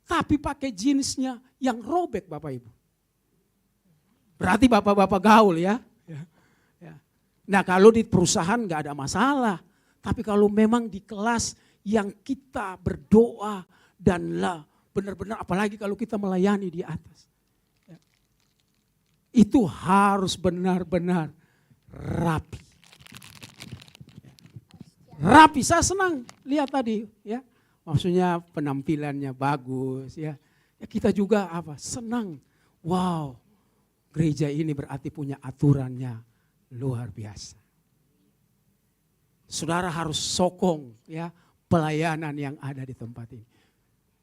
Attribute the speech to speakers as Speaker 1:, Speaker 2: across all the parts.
Speaker 1: Tapi pakai jeansnya yang robek Bapak Ibu. Berarti bapak-bapak gaul ya. Nah kalau di perusahaan gak ada masalah. Tapi kalau memang di kelas yang kita berdoa dan benar-benar apalagi kalau kita melayani di atas. Itu harus benar-benar rapi. Rapi, saya senang lihat tadi ya. Maksudnya penampilannya bagus ya. Kita juga senang. Wow, gereja ini berarti punya aturannya luar biasa. Saudara harus sokong ya pelayanan yang ada di tempat ini.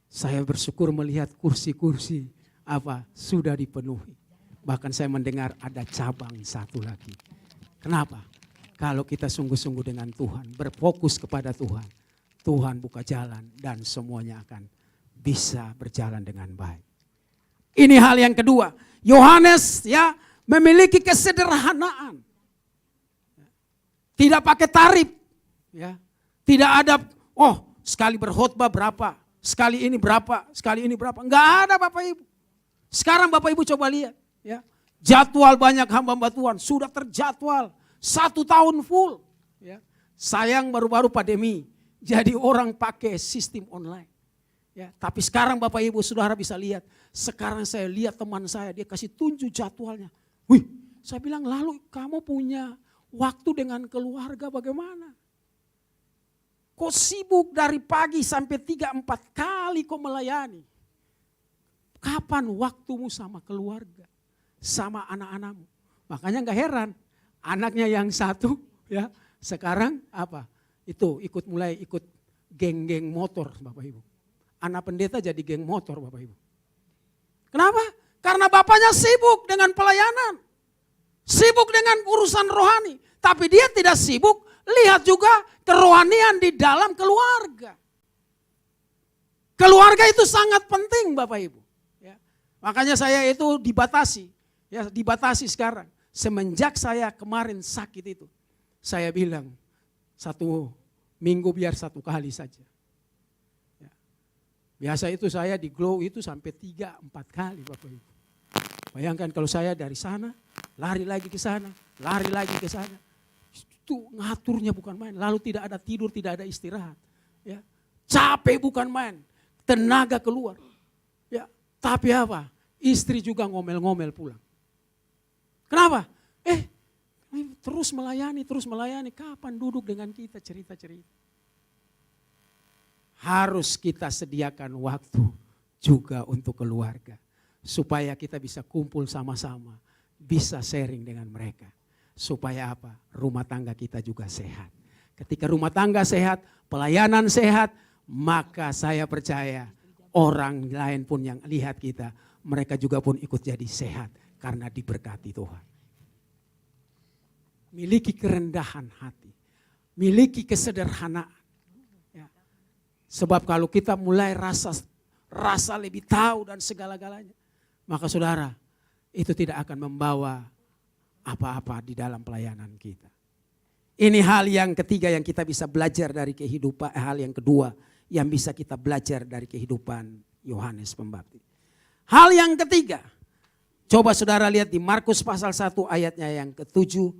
Speaker 1: Saya bersyukur melihat kursi-kursi sudah dipenuhi. Bahkan saya mendengar ada cabang satu lagi. Kenapa? Kalau kita sungguh-sungguh dengan Tuhan, berfokus kepada Tuhan, Tuhan buka jalan dan semuanya akan bisa berjalan dengan baik. Ini hal yang kedua. Yohanes ya memiliki kesederhanaan. Tidak pakai tarif. Ya. Tidak ada, sekali berkhotbah berapa, sekali ini berapa, sekali ini berapa. Enggak ada Bapak Ibu. Sekarang Bapak Ibu coba lihat. Ya. Jadwal banyak hamba-hamba Tuhan sudah terjadwal 1 tahun full. Ya. Sayang baru-baru pandemi. Jadi orang pakai sistem online. Ya, tapi sekarang Bapak Ibu Saudara bisa lihat. Sekarang saya lihat teman saya dia kasih tunjuk jadwalnya. Wih, saya bilang lalu kamu punya waktu dengan keluarga bagaimana? Kok sibuk dari pagi sampai 3-4 kali kok melayani? Kapan waktumu sama keluarga? Sama anak-anakmu? Makanya gak heran anaknya yang satu ya sekarang itu mulai ikut geng-geng motor Bapak Ibu. Anak pendeta jadi geng motor Bapak Ibu. Kenapa? Karena bapaknya sibuk dengan pelayanan. Sibuk dengan urusan rohani. Tapi dia tidak sibuk lihat juga kerohanian di dalam keluarga. Keluarga itu sangat penting Bapak Ibu. Ya. Makanya saya itu dibatasi. Ya, dibatasi sekarang. Semenjak saya kemarin sakit itu. Saya bilang 1 minggu biar 1 kali saja. Ya. Biasa itu saya di Glow itu sampai 3-4 kali Bapak Ibu. Bayangkan kalau saya dari sana, lari lagi ke sana, lari lagi ke sana. Itu ngaturnya bukan main. Lalu tidak ada tidur, tidak ada istirahat. Ya. Capek bukan main. Tenaga keluar. Ya. Tapi istri juga ngomel-ngomel pulang. Kenapa? Terus melayani. Kapan duduk dengan kita cerita-cerita? Harus kita sediakan waktu juga untuk keluarga. Supaya kita bisa kumpul sama-sama. Bisa sharing dengan mereka. Supaya rumah tangga kita juga sehat. Ketika rumah tangga sehat, pelayanan sehat, maka saya percaya orang lain pun yang lihat kita, mereka juga pun ikut jadi sehat. Karena diberkati Tuhan. Miliki kerendahan hati. Miliki kesederhanaan. Ya. Sebab kalau kita mulai rasa lebih tahu dan segala-galanya. Maka saudara, itu tidak akan membawa apa-apa di dalam pelayanan kita. Ini hal yang ketiga yang kita bisa belajar dari kehidupan, hal yang kedua yang bisa kita belajar dari kehidupan Yohanes Pembaptis. Hal yang ketiga, coba saudara lihat di Markus pasal 1 ayatnya yang ke-7.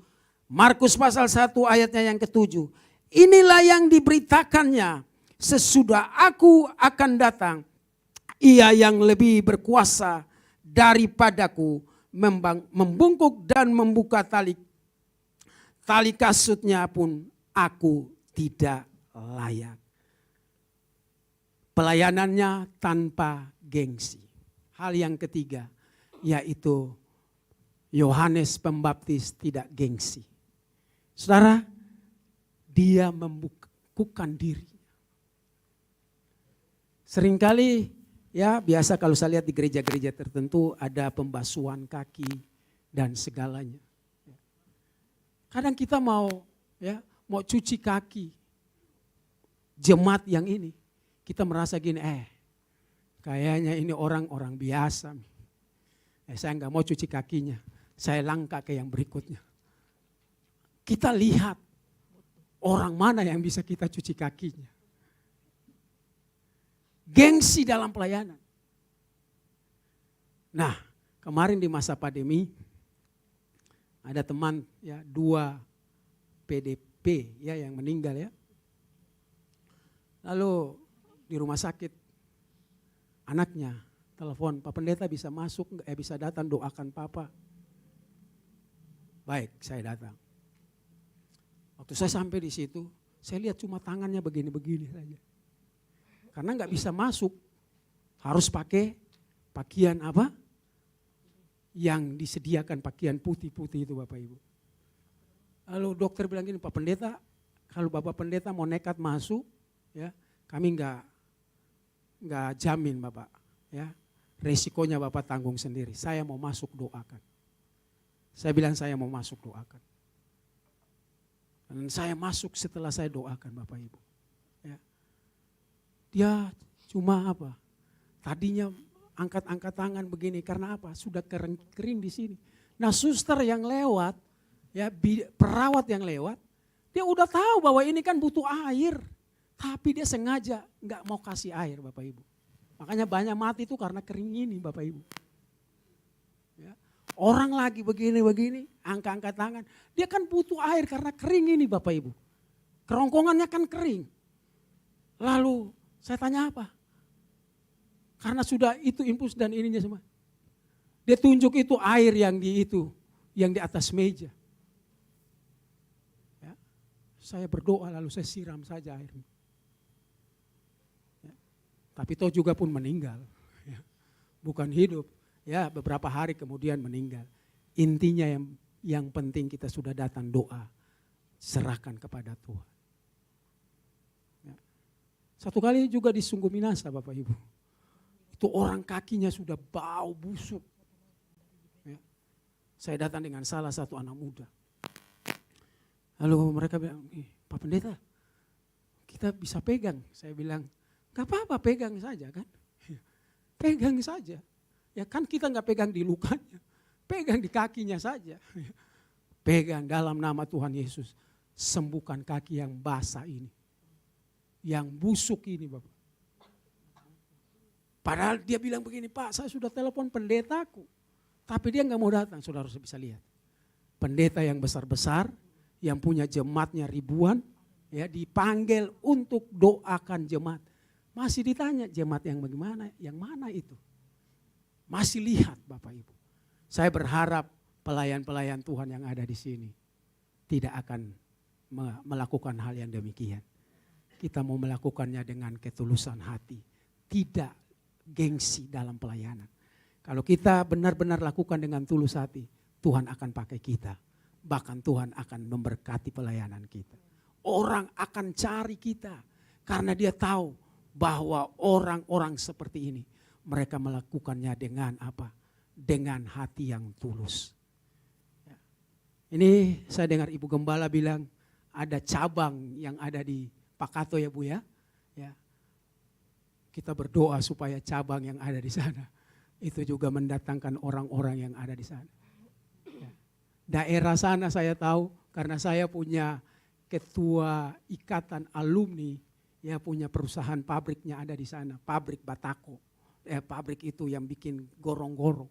Speaker 1: Markus pasal 1 ayatnya yang ke-7. Inilah yang diberitakannya, sesudah aku akan datang, ia yang lebih berkuasa daripadaku, membungkuk dan membuka tali kasutnya pun aku tidak layak. Pelayanannya tanpa gengsi. Hal yang ketiga yaitu Yohanes Pembaptis tidak gengsi. Saudara, dia membukukan diri. Seringkali ya biasa kalau saya lihat di gereja-gereja tertentu ada pembasuhan kaki dan segalanya. Kadang kita mau cuci kaki jemaat yang ini. Kita merasa gini, kayaknya ini orang-orang biasa. Saya nggak mau cuci kakinya, saya langkah ke yang berikutnya. Kita lihat orang mana yang bisa kita cuci kakinya. Gengsi dalam pelayanan. Nah, kemarin di masa pandemi ada teman ya 2 PDP ya yang meninggal ya. Lalu di rumah sakit anaknya telepon, Pak Pendeta bisa masuk, bisa datang doakan Papa. Baik, saya datang. Waktu saya sampai di situ, saya lihat cuma tangannya begini-begini saja. Karena nggak bisa masuk, harus pakai pakaian apa? Yang disediakan pakaian putih-putih itu Bapak Ibu. Lalu dokter bilang gini, Pak Pendeta, kalau Bapak Pendeta mau nekat masuk, ya kami nggak jamin Bapak, ya resikonya Bapak tanggung sendiri. Saya mau masuk doakan. Saya bilang saya mau masuk doakan. Dan saya masuk setelah saya doakan Bapak Ibu. Ya. Dia cuma apa? Tadinya angkat-angkat tangan begini karena apa? Sudah kering di sini. Nah, suster yang lewat, ya perawat yang lewat, dia udah tahu bahwa ini kan butuh air, tapi dia sengaja nggak mau kasih air Bapak Ibu. Makanya banyak mati itu karena kering ini Bapak Ibu. Ya. Orang lagi begini-begini, angkat-angkat tangan, dia kan butuh air karena kering ini Bapak Ibu. Kerongkongannya kan kering. Lalu saya tanya apa? Karena sudah itu impuls dan ininya semua. Dia tunjuk itu air yang di atas meja. Ya. Saya berdoa lalu saya siram saja airnya. Ya. Tapi toh juga pun meninggal. Ya. Bukan hidup. Ya beberapa hari kemudian meninggal. Intinya yang penting kita sudah datang doa. Serahkan kepada Tuhan. Ya. Satu kali juga di Sungguh Minasa Bapak Ibu. Itu orang kakinya sudah bau busuk. Ya. Saya datang dengan salah satu anak muda. Lalu mereka bilang, Pak Pendeta kita bisa pegang. Saya bilang, gak apa-apa pegang saja kan. Pegang saja. Ya kan kita gak pegang di lukanya. Pegang di kakinya saja. Pegang dalam nama Tuhan Yesus. Sembuhkan kaki yang basah ini. Yang busuk ini Bapak. Padahal dia bilang begini, Pak saya sudah telepon pendetaku. Tapi dia gak mau datang, saudara harus bisa lihat. Pendeta yang besar-besar, yang punya jemaatnya ribuan, ya dipanggil untuk doakan jemaat. Masih ditanya jemaat yang bagaimana, yang mana itu? Masih lihat Bapak Ibu. Saya berharap pelayan-pelayan Tuhan yang ada di sini tidak akan melakukan hal yang demikian. Kita mau melakukannya dengan ketulusan hati. Tidak gengsi dalam pelayanan. Kalau kita benar-benar lakukan dengan tulus hati, Tuhan akan pakai kita. Bahkan Tuhan akan memberkati pelayanan kita. Orang akan cari kita karena dia tahu bahwa orang-orang seperti ini mereka melakukannya dengan apa? Dengan hati yang tulus. Ini saya dengar Ibu Gembala bilang ada cabang yang ada di Pakato ya Bu ya. Ya. Kita berdoa supaya cabang yang ada di sana itu juga mendatangkan orang-orang yang ada di sana. Ya. Daerah sana saya tahu karena saya punya ketua ikatan alumni, ya punya perusahaan pabriknya ada di sana, pabrik Batako. Pabrik itu yang bikin gorong-gorong.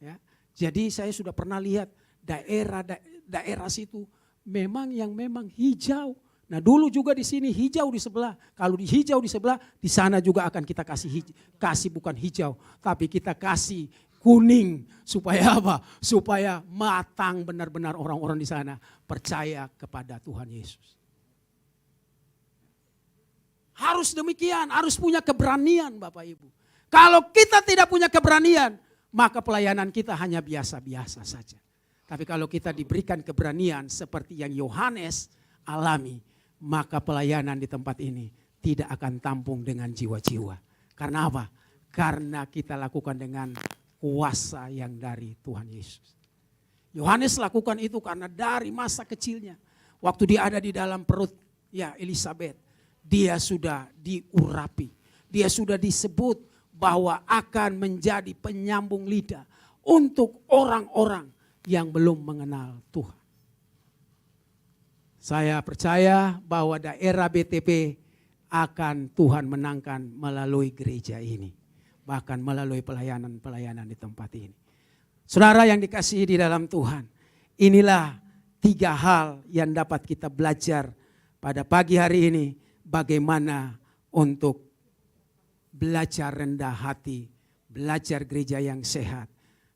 Speaker 1: Ya. Jadi saya sudah pernah lihat daerah situ memang hijau. Nah dulu juga di sini hijau di sebelah. Kalau di hijau di sebelah, di sana juga akan kita kasih bukan hijau, tapi kita kasih kuning supaya apa? Supaya matang benar-benar orang-orang di sana percaya kepada Tuhan Yesus. Harus demikian, harus punya keberanian Bapak Ibu. Kalau kita tidak punya keberanian, maka pelayanan kita hanya biasa-biasa saja. Tapi kalau kita diberikan keberanian seperti yang Yohanes alami, maka pelayanan di tempat ini tidak akan tampung dengan jiwa-jiwa. Karena apa? Karena kita lakukan dengan kuasa yang dari Tuhan Yesus. Yohanes lakukan itu karena dari masa kecilnya. Waktu dia ada di dalam perut ya Elisabeth, dia sudah diurapi. Dia sudah disebut bahwa akan menjadi penyambung lidah untuk orang-orang yang belum mengenal Tuhan. Saya percaya bahwa daerah BTP akan Tuhan menangkan melalui gereja ini. bahkan melalui pelayanan-pelayanan di tempat ini. Saudara yang dikasihi di dalam Tuhan, inilah 3 hal yang dapat kita belajar pada pagi hari ini, bagaimana untuk belajar rendah hati, belajar gereja yang sehat.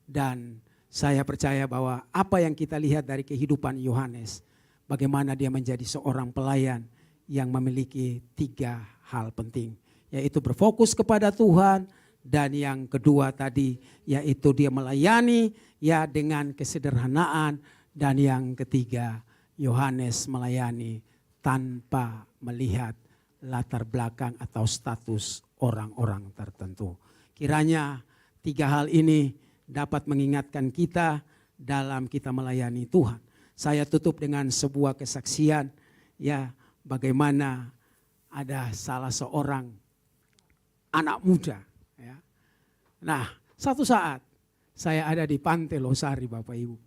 Speaker 1: Dan saya percaya bahwa apa yang kita lihat dari kehidupan Yohanes, bagaimana dia menjadi seorang pelayan yang memiliki 3 hal penting, yaitu berfokus kepada Tuhan, dan yang kedua tadi yaitu dia melayani ya dengan kesederhanaan, dan yang ketiga Yohanes melayani tanpa melihat latar belakang atau status orang-orang tertentu. Kiranya 3 hal ini dapat mengingatkan kita dalam kita melayani Tuhan. Saya tutup dengan sebuah kesaksian ya, bagaimana ada salah seorang anak muda ya. Nah, satu saat saya ada di Pantai Losari Bapak Ibu.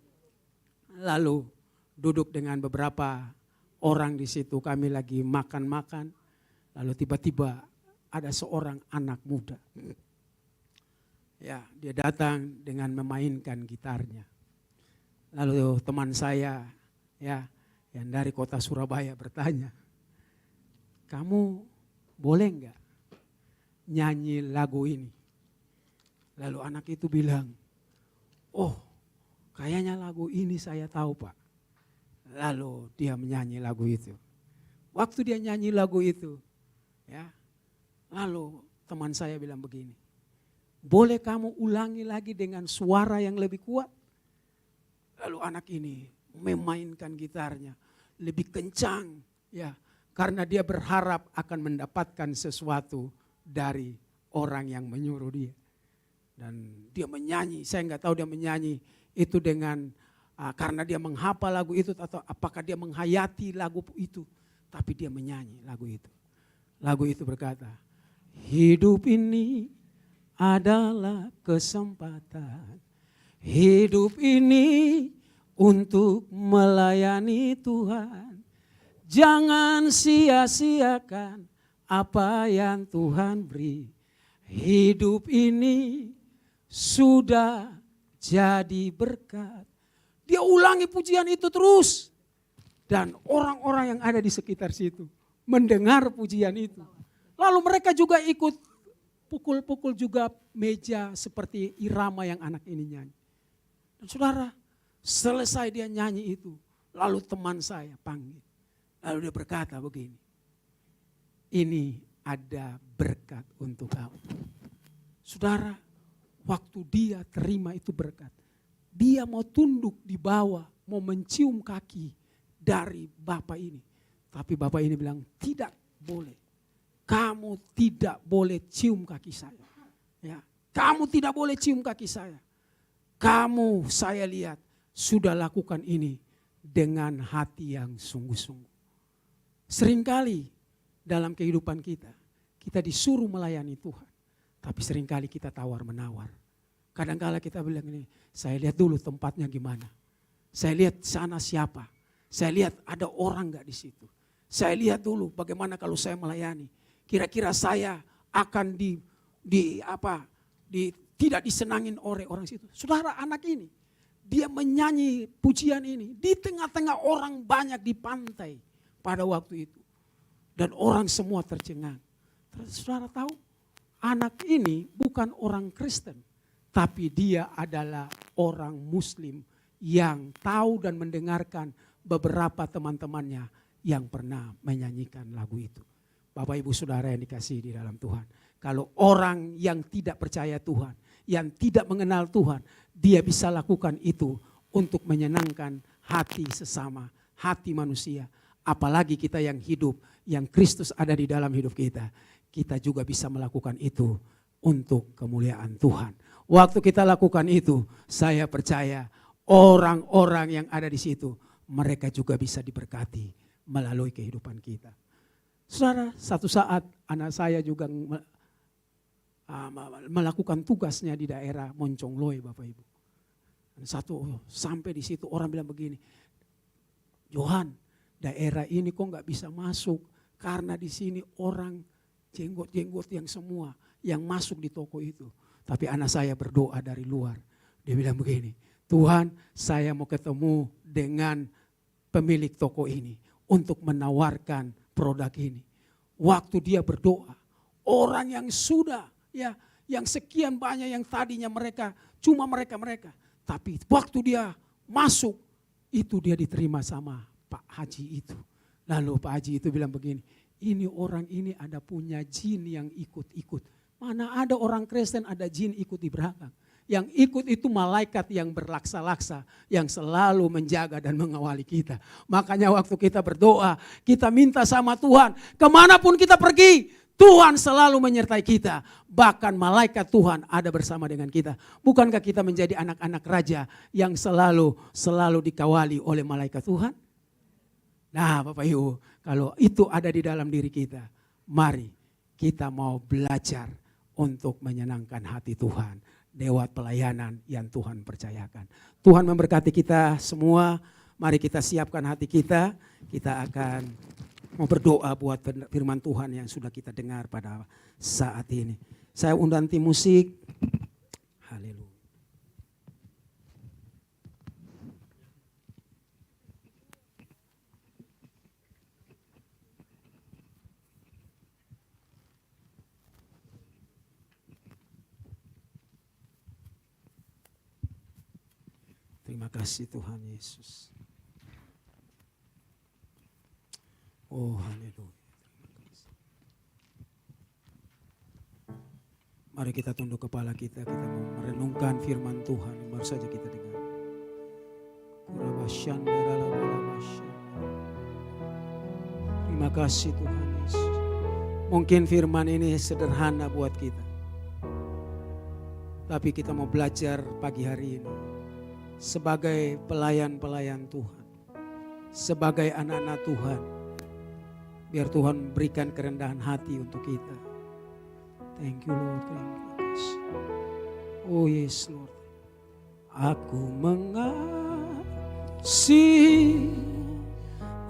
Speaker 1: Lalu duduk dengan beberapa orang di situ, kami lagi makan-makan. Lalu tiba-tiba ada seorang anak muda. Ya, dia datang dengan memainkan gitarnya. Lalu teman saya ya yang dari kota Surabaya bertanya, "Kamu boleh enggak nyanyi lagu ini?" Lalu anak itu bilang, "Oh, kayaknya lagu ini saya tahu, Pak." Lalu dia menyanyi lagu itu. Waktu dia nyanyi lagu itu, ya, lalu teman saya bilang begini, "Boleh kamu ulangi lagi dengan suara yang lebih kuat?" Lalu anak ini memainkan gitarnya lebih kencang, ya, karena dia berharap akan mendapatkan sesuatu dari orang yang menyuruh dia. Dan dia menyanyi, saya nggak tahu dia menyanyi itu dengan karena dia menghafal lagu itu atau apakah dia menghayati lagu itu. Tapi dia menyanyi lagu itu. Lagu itu berkata, "Hidup ini adalah kesempatan. Hidup ini untuk melayani Tuhan. Jangan sia-siakan apa yang Tuhan beri. Hidup ini sudah jadi berkat." Dia ulangi pujian itu terus. Dan orang-orang yang ada di sekitar situ mendengar pujian itu. Lalu mereka juga ikut pukul-pukul juga meja seperti irama yang anak ini nyanyi. Dan saudara, selesai dia nyanyi itu, lalu teman saya panggil. Lalu dia berkata begini, "Ini ada berkat untuk kamu." Saudara, waktu dia terima itu berkat, dia mau tunduk di bawah, mau mencium kaki dari bapak ini. Tapi bapak ini bilang, "Tidak boleh. Kamu tidak boleh cium kaki saya. Ya, kamu tidak boleh cium kaki saya. Kamu saya lihat sudah lakukan ini dengan hati yang sungguh-sungguh." Seringkali dalam kehidupan kita, kita disuruh melayani Tuhan. Tapi seringkali kita tawar-menawar. Kadang-kala kita bilang ini, "Saya lihat dulu tempatnya gimana. Saya lihat sana siapa. Saya lihat ada orang gak di situ. Saya lihat dulu bagaimana kalau saya melayani. Kira-kira saya akan tidak disenangin oleh orang situ." Saudara, anak ini, dia menyanyi pujian ini di tengah-tengah orang banyak di pantai pada waktu itu. Dan orang semua tercengang. Saudara tahu, anak ini bukan orang Kristen. Tapi dia adalah orang Muslim yang tahu dan mendengarkan beberapa teman-temannya yang pernah menyanyikan lagu itu. Bapak Ibu Saudara yang dikasihi di dalam Tuhan. Kalau orang yang tidak percaya Tuhan, yang tidak mengenal Tuhan, dia bisa lakukan itu untuk menyenangkan hati sesama, hati manusia. Apalagi kita yang hidup, yang Kristus ada di dalam hidup kita. Kita juga bisa melakukan itu untuk kemuliaan Tuhan. Waktu kita lakukan itu, saya percaya orang-orang yang ada di situ, mereka juga bisa diberkati melalui kehidupan kita. Saudara, satu saat anak saya juga melakukan tugasnya di daerah Moncongloe, Bapak Ibu. Sampai di situ orang bilang begini, "Johan, daerah ini kok nggak bisa masuk karena di sini orang jenggot-jenggot yang semua yang masuk di toko itu. Tapi anak saya berdoa dari luar. Dia bilang begini, Tuhan, saya mau ketemu dengan pemilik toko ini untuk menawarkan produk ini. Waktu dia berdoa, orang yang sudah yang sekian banyak yang tadinya mereka cuma mereka. Tapi waktu dia masuk, itu dia diterima sama Pak Haji itu. Lalu Pak Haji itu bilang begini, ini orang ini ada punya jin yang ikut-ikut. Mana ada orang Kristen ada jin ikut di belakang. Yang ikut itu malaikat yang berlaksa-laksa, yang selalu menjaga dan mengawali kita. Makanya waktu kita berdoa, kita minta sama Tuhan, kemanapun kita pergi, Tuhan selalu menyertai kita. Bahkan malaikat Tuhan ada bersama dengan kita. Bukankah kita menjadi anak-anak raja yang selalu dikawali oleh malaikat Tuhan? Nah Bapak Ibu, kalau itu ada di dalam diri kita, mari kita mau belajar untuk menyenangkan hati Tuhan lewat pelayanan yang Tuhan percayakan. Tuhan memberkati kita semua. Mari kita siapkan hati kita. Kita akan mau berdoa buat firman Tuhan yang sudah kita dengar pada saat ini. Saya undang tim musik. Haleluya. Terima kasih Tuhan Yesus. Oh haleluya. Mari kita tunduk kepala kita mau merenungkan firman Tuhan yang baru saja kita dengar. Terima kasih Tuhan Yesus. Mungkin firman ini sederhana buat kita. Tapi kita mau belajar pagi hari ini. Sebagai pelayan-pelayan Tuhan. Sebagai anak-anak Tuhan. Biar Tuhan berikan kerendahan hati untuk kita. Thank you Lord, thank you. Oh yes Lord. Aku mengasihi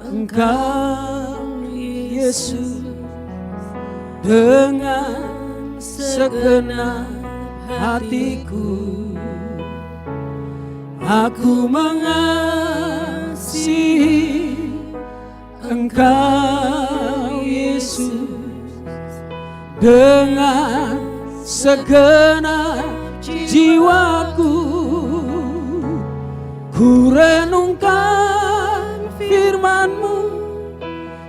Speaker 1: Engkau Yesus dengan segenap hatiku. Aku mengasihi Engkau Yesus dengan segenap jiwaku. Ku renungkan firman-Mu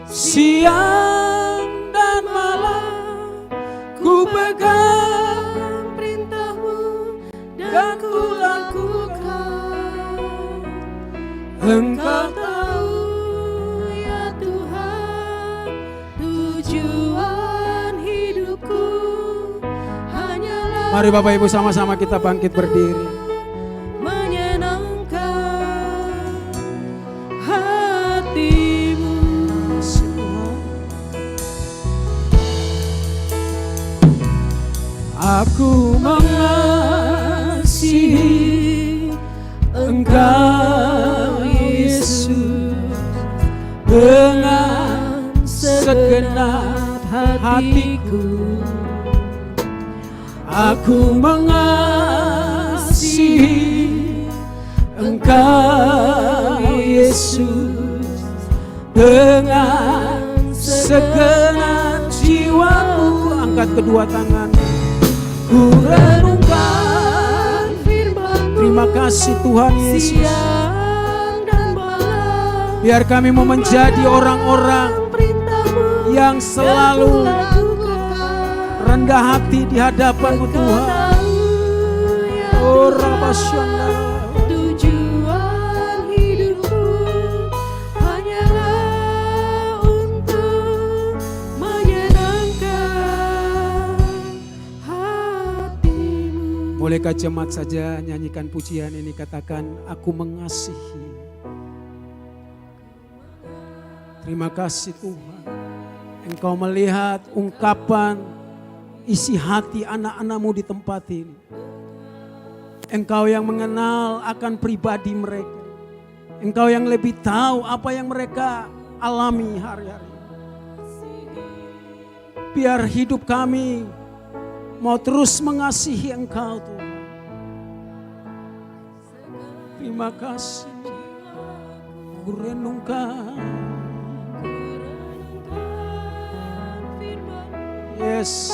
Speaker 1: siang dan malam. Ku pegang perintah-Mu dan ku lakukan. Engkau tahu ya Tuhan, tujuan hidupku hanyalah. Mari Bapak Ibu sama-sama kita bangkit berdiri. Menyenangkan hati-Mu. Aku mengasihi Engkau Yesus dengan segenap hatiku. Aku mengasihi Engkau Yesus dengan segenap jiwaku. Angkat kedua tangan. Ku renungkan firman-Mu. Terima kasih Tuhan Yesus. Biar kami mau menjadi orang-orang yang selalu rendah hati di hadapan-Mu Tuhan. Oh Rabbashana. Tujuan hidupku hanyalah untuk menyenangkan hati-Mu. Bolehkah jemaat saja nyanyikan pujian ini, katakan aku mengasihi. Terima kasih Tuhan. Engkau melihat ungkapan isi hati anak-anak-Mu di tempat ini. Engkau yang mengenal akan pribadi mereka. Engkau yang lebih tahu apa yang mereka alami hari-hari. Biar hidup kami mau terus mengasihi Engkau Tuhan. Terima kasih. Ku renungkan. Yes.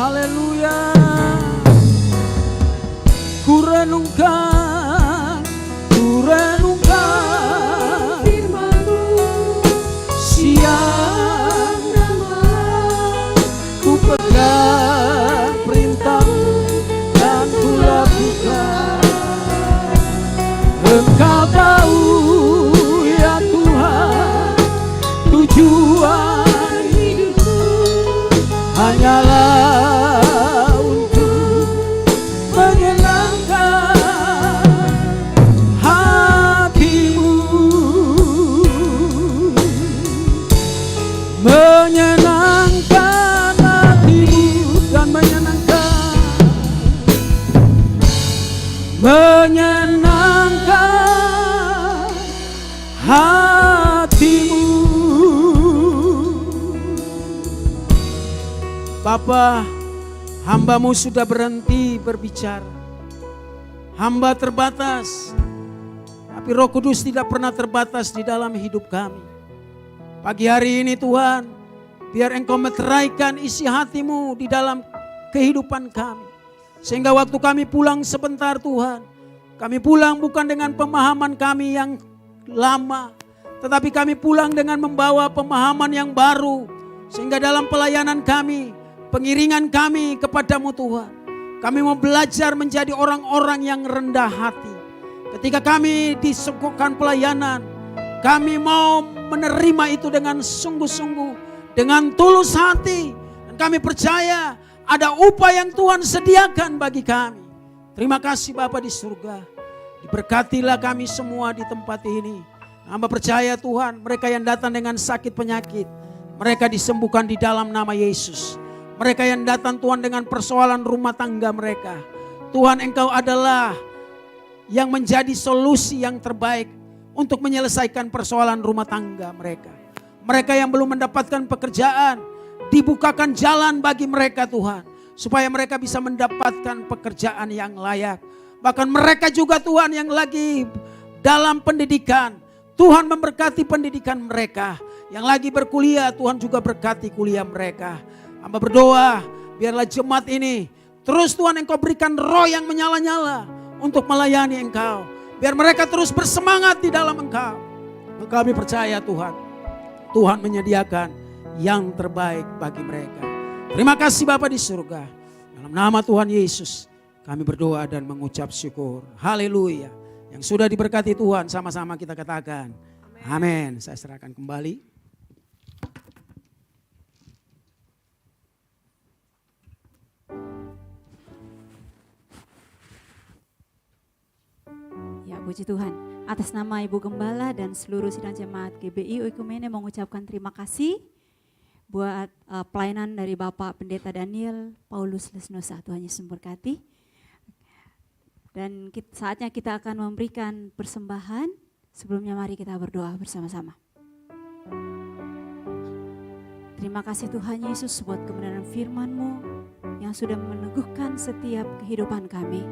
Speaker 1: Haleluya. Ku renungkan firman-Mu siang dan malam. Ku pegang perintah-Mu dan ku lakukan. Engkau tahu ya Tuhan, tujuan hidupku hanyalah menyenangkan hatimu dan menyenangkan hatimu. Bapa, hamba-Mu sudah berhenti berbicara. Hamba terbatas, tapi Roh Kudus tidak pernah terbatas di dalam hidup kami. Pagi hari ini Tuhan, biar Engkau meteraikan isi hati-Mu di dalam kehidupan kami. Sehingga waktu kami pulang sebentar Tuhan, kami pulang bukan dengan pemahaman kami yang lama, tetapi kami pulang dengan membawa pemahaman yang baru. Sehingga dalam pelayanan kami, pengiringan kami kepadamu Tuhan, kami mau belajar menjadi orang-orang yang rendah hati. Ketika kami disuguhkan pelayanan, kami mau menerima itu dengan sungguh-sungguh, dengan tulus hati. Dan kami percaya ada upah yang Tuhan sediakan bagi kami. Terima kasih Bapa di surga. Diberkatilah kami semua di tempat ini. Hamba percaya Tuhan, mereka yang datang dengan sakit penyakit, mereka disembuhkan di dalam nama Yesus. Mereka yang datang Tuhan dengan persoalan rumah tangga mereka, Tuhan Engkau adalah yang menjadi solusi yang terbaik untuk menyelesaikan persoalan rumah tangga mereka. Mereka yang belum mendapatkan pekerjaan, dibukakan jalan bagi mereka Tuhan, supaya mereka bisa mendapatkan pekerjaan yang layak. Bahkan mereka juga Tuhan yang lagi dalam pendidikan, Tuhan memberkati pendidikan mereka. Yang lagi berkuliah, Tuhan juga berkati kuliah mereka. Hamba berdoa, biarlah jemaat ini terus Tuhan Engkau berikan roh yang menyala-nyala untuk melayani Engkau. Biar mereka terus bersemangat di dalam Engkau. Kami percaya Tuhan, Tuhan menyediakan yang terbaik bagi mereka. Terima kasih Bapa di surga. Dalam nama Tuhan Yesus kami berdoa dan mengucap syukur. Haleluya. Yang sudah diberkati Tuhan sama-sama kita katakan amin. Saya serahkan kembali.
Speaker 2: Ya, puji Tuhan. Atas nama Ibu Gembala dan seluruh sidang jemaat GBI Oikumene mengucapkan terima kasih buat pelayanan dari Bapak Pendeta Daniel Paulus Lesnosa. Tuhan Yesus memberkati. Dan saatnya kita akan memberikan persembahan. Sebelumnya mari kita berdoa bersama-sama. Terima kasih Tuhan Yesus buat kebenaran firman-Mu yang sudah meneguhkan setiap kehidupan kami.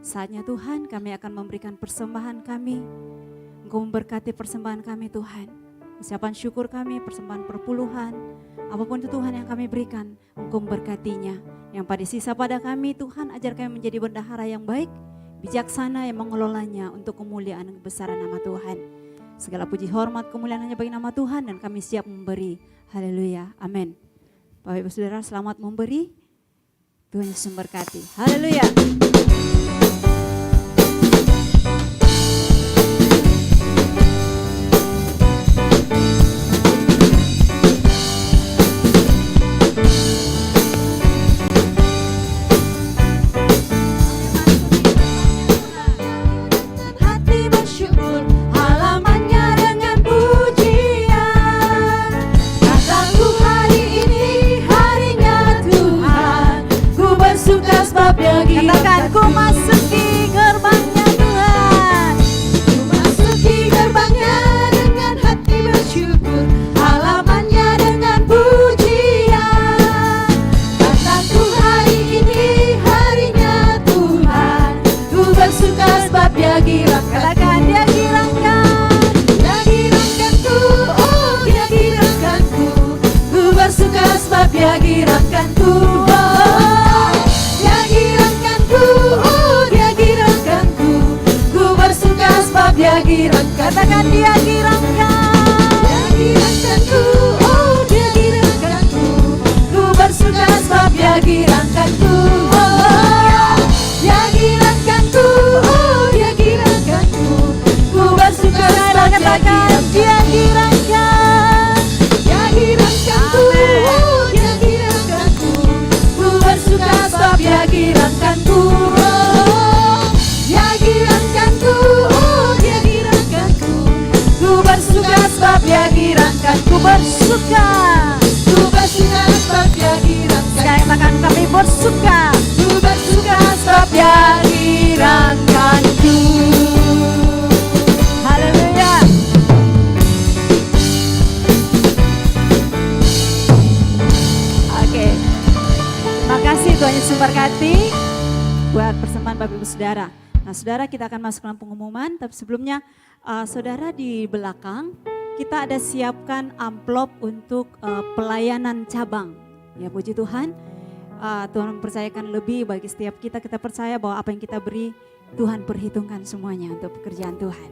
Speaker 2: Saatnya Tuhan kami akan memberikan persembahan kami. Engkau memberkati persembahan kami Tuhan. Ucapan syukur kami, persembahan perpuluhan, apapun itu Tuhan yang kami berikan, Engkau memberkatinya. Yang pada sisa pada kami Tuhan ajar kami menjadi bendahara yang baik, bijaksana yang mengelolanya untuk kemuliaan dan kebesaran nama Tuhan. Segala puji hormat kemuliaan hanya bagi nama Tuhan dan kami siap memberi. Haleluya, amin. Bapak Ibu Saudara selamat memberi. Tuhan Yesus memberkati. Haleluya. Katakan dia girangkan.
Speaker 3: Dia girangkanku, oh dia girangkanku. Ku bersuka sebab dia girangkanku. Oh, dia girangkanku, oh dia girangkanku. Ku bersuka sebab dia girangkanku.
Speaker 2: Dia girangkan.
Speaker 3: Dia girangkanku, oh dia girangkanku. Ku bersuka sebab dia girangkanku. Oh, dia girangkanku, oh dia girangkanku. Ku bersuka sebab dia girangkanku.
Speaker 2: Bersuka.
Speaker 3: Ku bersuka sebab dia girangkanku.
Speaker 2: Sekali katakan kami bersuka.
Speaker 3: Ku bersuka sebab dia girangkanku.
Speaker 2: Haleluya. Oke. Terima kasih Tuhan Yesus berkati buat persembahan Bapak Ibu Saudara. Nah saudara, kita akan masuk dalam pengumuman, tapi sebelumnya saudara di belakang kita ada siapkan amplop untuk pelayanan cabang. Ya puji Tuhan, Tuhan mempercayakan lebih bagi setiap kita. Kita percaya bahwa apa yang kita beri Tuhan perhitungkan semuanya untuk pekerjaan Tuhan.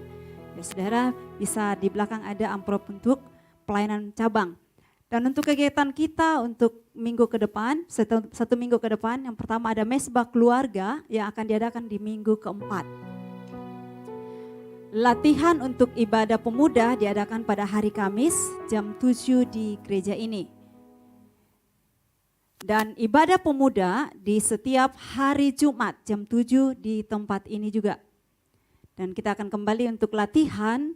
Speaker 2: Ya saudara, bisa di belakang ada amplop untuk pelayanan cabang. Dan untuk kegiatan kita untuk minggu ke depan, satu minggu ke depan, yang pertama ada mesbah keluarga yang akan diadakan di minggu keempat. Latihan untuk ibadah pemuda diadakan pada hari Kamis jam 7 di gereja ini. Dan ibadah pemuda di setiap hari Jumat jam 7 di tempat ini juga. Dan kita akan kembali untuk latihan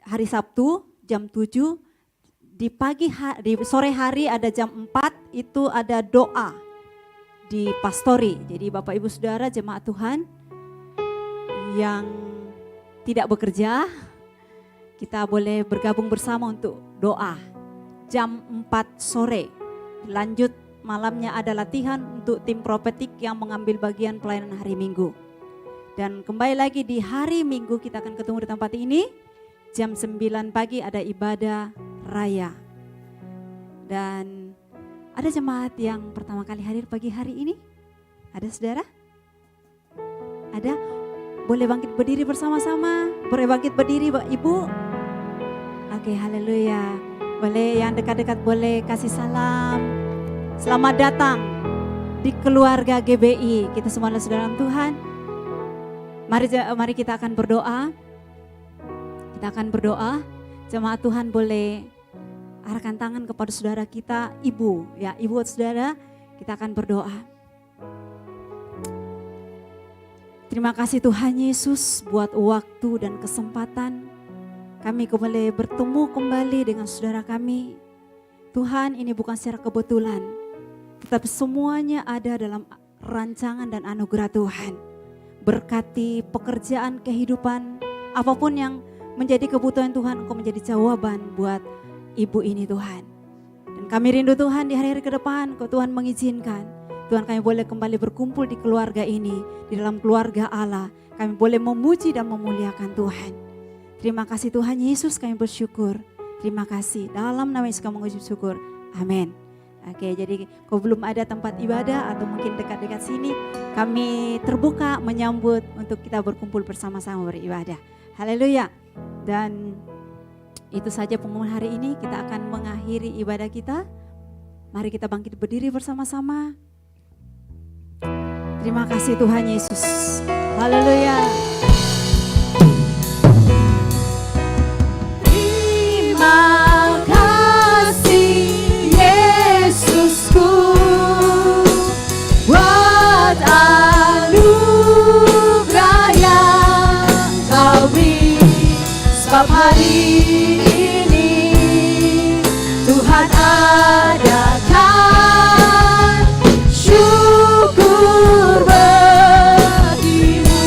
Speaker 2: hari Sabtu jam 7. Di sore hari ada jam 4 itu ada doa di pastori. Jadi Bapak Ibu Saudara jemaat Tuhan yang tidak bekerja, kita boleh bergabung bersama untuk doa. Jam 4 sore, lanjut malamnya ada latihan untuk tim prophetik yang mengambil bagian pelayanan hari Minggu. Dan kembali lagi di hari Minggu kita akan ketemu di tempat ini. Jam 9 pagi ada ibadah raya. Dan ada jemaat yang pertama kali hadir pagi hari ini? Ada saudara? Ada? Boleh bangkit berdiri bersama-sama? Boleh bangkit berdiri Ibu? Oke, haleluya. Boleh yang dekat-dekat boleh kasih salam. Selamat datang di keluarga GBI. Kita semua adalah saudara Tuhan. Mari kita akan berdoa. Kita akan berdoa. Jemaat Tuhan boleh arahkan tangan kepada saudara kita, ibu. Ya, ibu saudara, kita akan berdoa. Terima kasih Tuhan Yesus buat waktu dan kesempatan kami kembali bertemu kembali dengan saudara kami. Tuhan, ini bukan secara kebetulan, tetapi semuanya ada dalam rancangan dan anugerah Tuhan. Berkati pekerjaan, kehidupan, apapun yang menjadi kebutuhan Tuhan, Engkau menjadi jawaban buat ibu ini Tuhan. Dan kami rindu Tuhan di hari-hari ke depan, Kau Tuhan mengizinkan. Tuhan kami boleh kembali berkumpul di keluarga ini, di dalam keluarga Allah. Kami boleh memuji dan memuliakan Tuhan. Terima kasih Tuhan Yesus, kami bersyukur. Terima kasih, dalam nama Yesus kami mengucap syukur. Amin. Oke, jadi kalau belum ada tempat ibadah atau mungkin dekat-dekat sini, kami terbuka menyambut untuk kita berkumpul bersama-sama beribadah. Haleluya. Dan itu saja pengumuman hari ini, kita akan mengakhiri ibadah kita. Mari kita bangkit berdiri bersama-sama. Terima kasih Tuhan Yesus. Haleluya.
Speaker 3: Terima kasih Yesusku buat anugerah yang Kau beri, sebab hari ini Tuhan adakan syukur bagimu.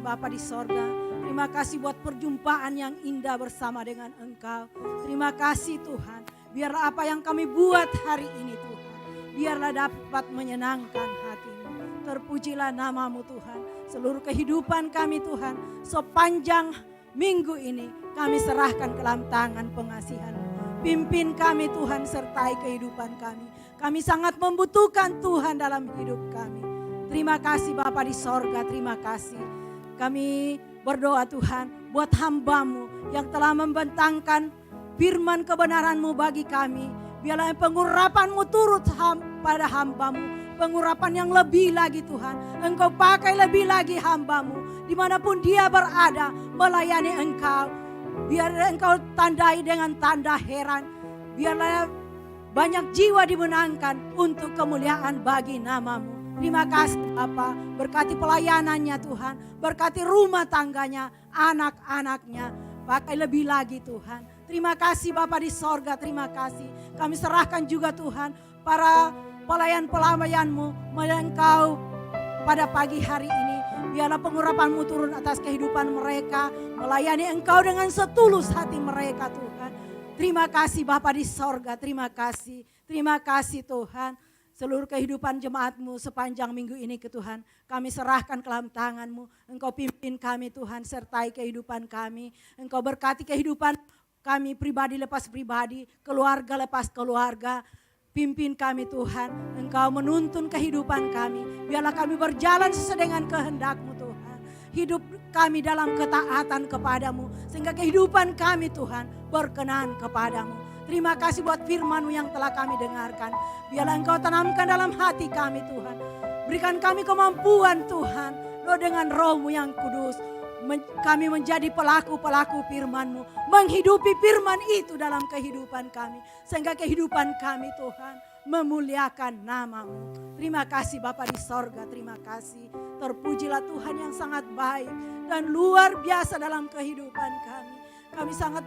Speaker 4: Bapa di sorga. Terima kasih buat perjumpaan yang indah bersama dengan Engkau. Terima kasih Tuhan. Biarlah apa yang kami buat hari ini Tuhan, biarlah dapat menyenangkan hati-Mu. Terpujilah nama-Mu Tuhan. Seluruh kehidupan kami Tuhan, sepanjang minggu ini kami serahkan ke dalam tangan pengasihan-Mu. Pimpin kami Tuhan, sertai kehidupan kami. Kami sangat membutuhkan Tuhan dalam hidup kami. Terima kasih Bapa di sorga, terima kasih. Kami berdoa Tuhan buat hamba-Mu yang telah membentangkan firman kebenaran-Mu bagi kami. Biarlah pengurapan-Mu turut pada hamba-Mu. Pengurapan yang lebih lagi Tuhan. Engkau pakai lebih lagi hamba-Mu. Dimanapun dia berada melayani Engkau. Biarlah Engkau tandai dengan tanda heran. Biarlah banyak jiwa dimenangkan untuk kemuliaan bagi nama-Mu. Terima kasih Bapa, berkati pelayanannya Tuhan, berkati rumah tangganya, anak-anaknya, pakai lebih lagi Tuhan. Terima kasih Bapa di sorga, terima kasih. Kami serahkan juga Tuhan para pelayan-pelayan-Mu Engkau pada pagi hari ini. Biarlah pengurapan-Mu turun atas kehidupan mereka, melayani Engkau dengan setulus hati mereka Tuhan. Terima kasih Bapa di sorga, terima kasih. Terima kasih Tuhan. Seluruh kehidupan jemaat-Mu sepanjang minggu ini ke Tuhan, kami serahkan ke dalam tangan-Mu. Engkau pimpin kami Tuhan, sertai kehidupan kami. Engkau berkati kehidupan kami pribadi lepas pribadi, keluarga lepas keluarga. Pimpin kami Tuhan, Engkau menuntun kehidupan kami. Biarlah kami berjalan sesuai dengan kehendak-Mu Tuhan. Hidup kami dalam ketaatan kepadamu. Sehingga kehidupan kami Tuhan berkenan kepadamu. Terima kasih buat firman-Mu yang telah kami dengarkan. Biarlah Engkau tanamkan dalam hati kami Tuhan. Berikan kami kemampuan Tuhan. Dengan Roh-Mu yang kudus. Kami menjadi pelaku-pelaku firman-Mu. Menghidupi firman itu dalam kehidupan kami. Sehingga kehidupan kami Tuhan memuliakan nama-Mu. Terima kasih Bapa di sorga, terima kasih. Terpujilah Tuhan yang sangat baik dan luar biasa dalam kehidupan kami. Kami sangat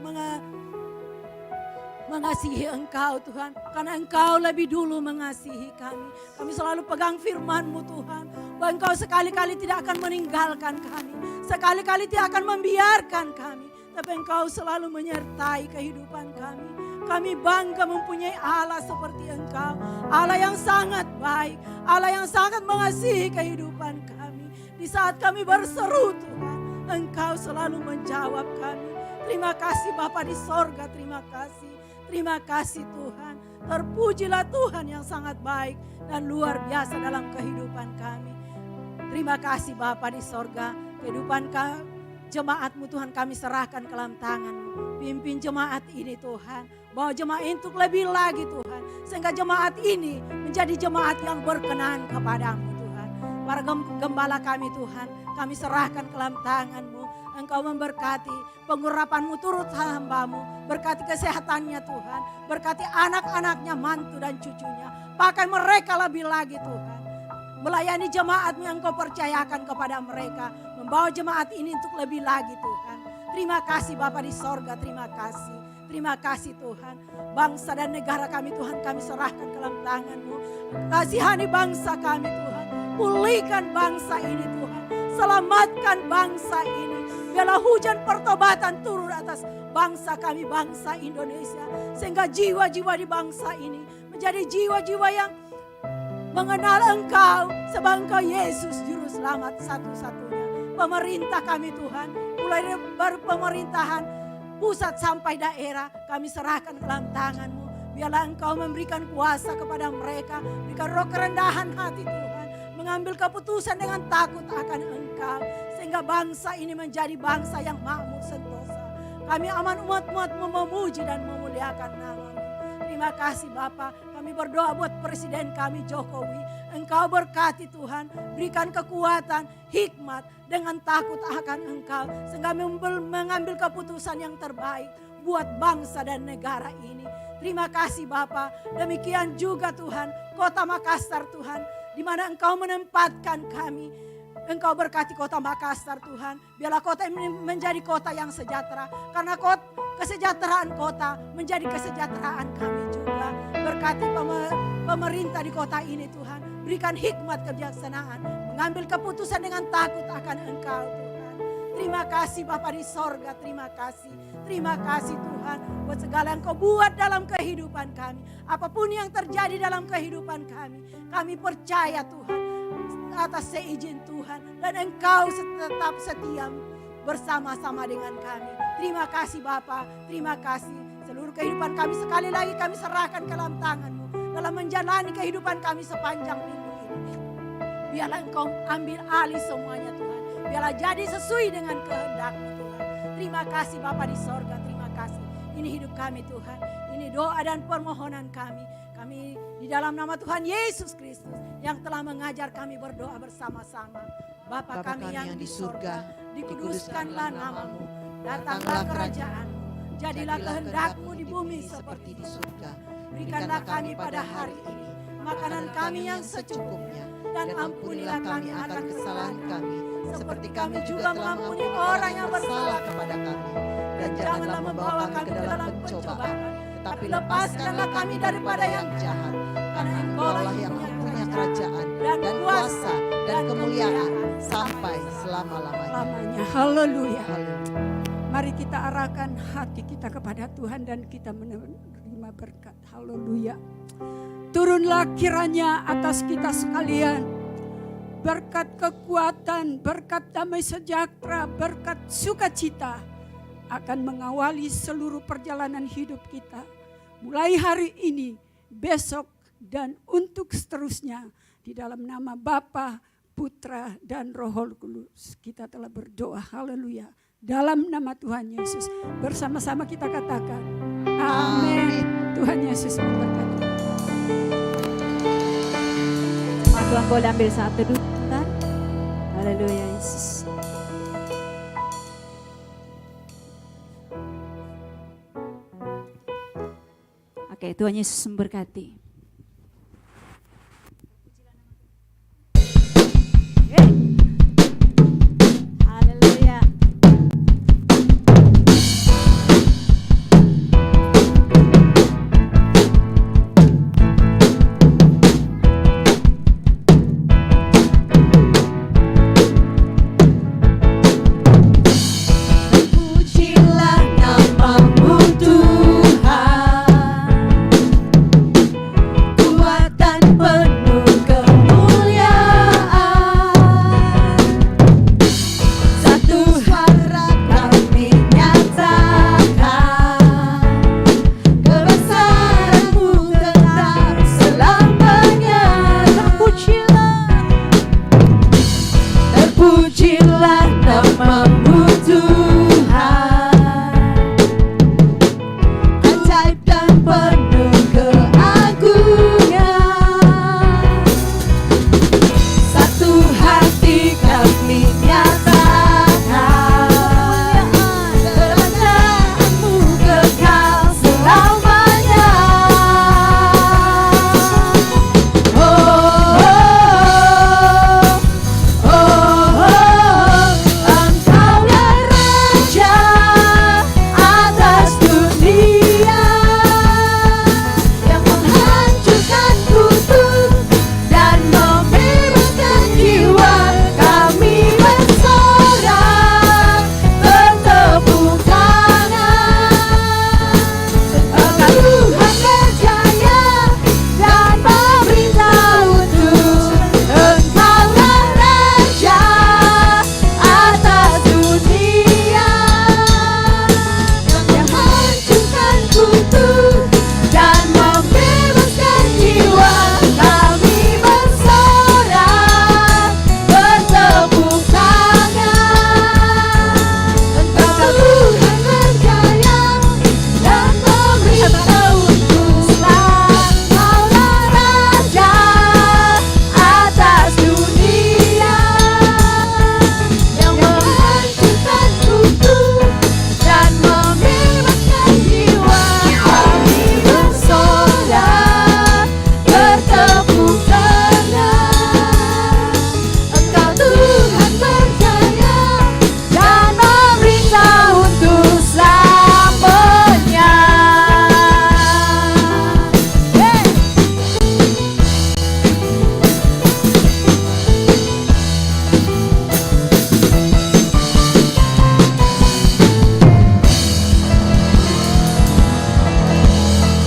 Speaker 4: mengasihi Engkau Tuhan. Karena Engkau lebih dulu mengasihi kami. Kami selalu pegang firman-Mu Tuhan. Bahwa Engkau sekali-kali tidak akan meninggalkan kami. Sekali-kali tidak akan membiarkan kami. Tapi Engkau selalu menyertai kehidupan kami. Kami bangga mempunyai Allah seperti Engkau. Allah yang sangat baik. Allah yang sangat mengasihi kehidupan kami. Di saat kami berseru Tuhan, Engkau selalu menjawab kami. Terima kasih Bapa di sorga, terima kasih. Terima kasih Tuhan. Terpujilah Tuhan yang sangat baik dan luar biasa dalam kehidupan kami. Terima kasih Bapa di sorga. Kehidupan jemaat-Mu Tuhan kami serahkan ke dalam tangan-Mu. Pimpin jemaat ini Tuhan. Bawa jemaat untuk lebih lagi Tuhan. Sehingga jemaat ini menjadi jemaat yang berkenan kepadamu Tuhan. Para gembala kami Tuhan, kami serahkan ke dalam tangan-Mu. Engkau memberkati pengurapan-Mu turut hamba-Mu. Berkati kesehatannya Tuhan. Berkati anak-anaknya, mantu dan cucunya. Pakai mereka lebih lagi Tuhan. Melayani jemaat-Mu yang Kau percayakan kepada mereka. Membawa jemaat ini untuk lebih lagi Tuhan. Terima kasih Bapa di sorga, terima kasih. Terima kasih Tuhan. Bangsa dan negara kami Tuhan, kami serahkan ke dalam tangan-Mu. Kasihani bangsa kami Tuhan. Pulihkan bangsa ini Tuhan. Selamatkan bangsa ini. Biarlah hujan pertobatan turun atas bangsa kami, bangsa Indonesia. Sehingga jiwa-jiwa di bangsa ini menjadi jiwa-jiwa yang mengenal Engkau sebagai Engkau Yesus Juru Selamat satu-satunya. Pemerintah kami Tuhan, mulai dari pemerintahan pusat sampai daerah, kami serahkan ke dalam tangan-Mu. Biarlah Engkau memberikan kuasa kepada mereka, berikan roh kerendahan hati Tuhan, mengambil keputusan dengan takut akan Engkau, sehingga bangsa ini menjadi bangsa yang makmur sentosa. Kami aman umat-umat-Mu memuji dan memuliakan nama-Mu. Terima kasih Bapa. Kami berdoa buat Presiden kami Jokowi. Engkau berkati Tuhan. Berikan kekuatan, hikmat dengan takut akan Engkau. Sehingga mengambil keputusan yang terbaik buat bangsa dan negara ini. Terima kasih Bapa. Demikian juga Tuhan, Kota Makassar Tuhan. Di mana Engkau menempatkan kami. Engkau berkati Kota Makassar Tuhan. Biarlah kota ini menjadi kota yang sejahtera. Karena kesejahteraan kota menjadi kesejahteraan kami juga. Berkati pemerintah di kota ini Tuhan. Berikan hikmat kebijaksanaan. Mengambil keputusan dengan takut akan Engkau Tuhan. Terima kasih Bapa di sorga, terima kasih. Terima kasih Tuhan buat segala yang kau buat dalam kehidupan kami. Apapun yang terjadi dalam kehidupan kami percaya Tuhan atas seizin Tuhan. Dan Engkau tetap setia bersama-sama dengan kami. Terima kasih Bapa, terima kasih. Seluruh kehidupan kami sekali lagi kami serahkan ke dalam tangan-Mu. Dalam menjalani kehidupan kami sepanjang minggu ini. Biarlah Engkau ambil alih semuanya Tuhan. Biarlah jadi sesuai dengan kehendak-Mu Tuhan. Terima kasih Bapa di sorga, terima kasih. Ini hidup kami Tuhan. Ini doa dan permohonan kami. Kami di dalam nama Tuhan Yesus Kristus yang telah mengajar kami berdoa bersama-sama. Bapa kami yang di surga, dikuduskanlah nama-Mu. Datanglah kerajaan-Mu. Jadilah kehendak-Mu di bumi seperti di surga. Berikanlah kami pada hari ini makanan kami yang secukupnya. Dan ampunilah kami akan kesalahan kami, seperti kami juga mengampuni orang yang bersalah kepada kami. Dan janganlah membawa kami ke dalam pencobaan, tetapi lepaskanlah kami daripada yang jahat. Karena Engkau-lah yang punya kerajaan dan kuasa dan kemuliaan sampai selama-lamanya.
Speaker 5: Haleluya. Mari kita arahkan hati kita kepada Tuhan dan kita menerima berkat. Haleluya. Turunlah kiranya atas kita sekalian berkat kekuatan, berkat damai sejahtera, berkat sukacita akan mengawali seluruh perjalanan hidup kita. Mulai hari ini, besok, dan untuk seterusnya. Di dalam nama Bapa, Putra, dan Roh Kudus kita telah berdoa. Haleluya. Dalam nama Tuhan Yesus. Bersama-sama kita katakan, amin. Tuhan Yesus memberkati.
Speaker 2: Tuhan boleh ambil saat teduh kita. Haleluya Yesus. Oke, Tuhan Yesus memberkati.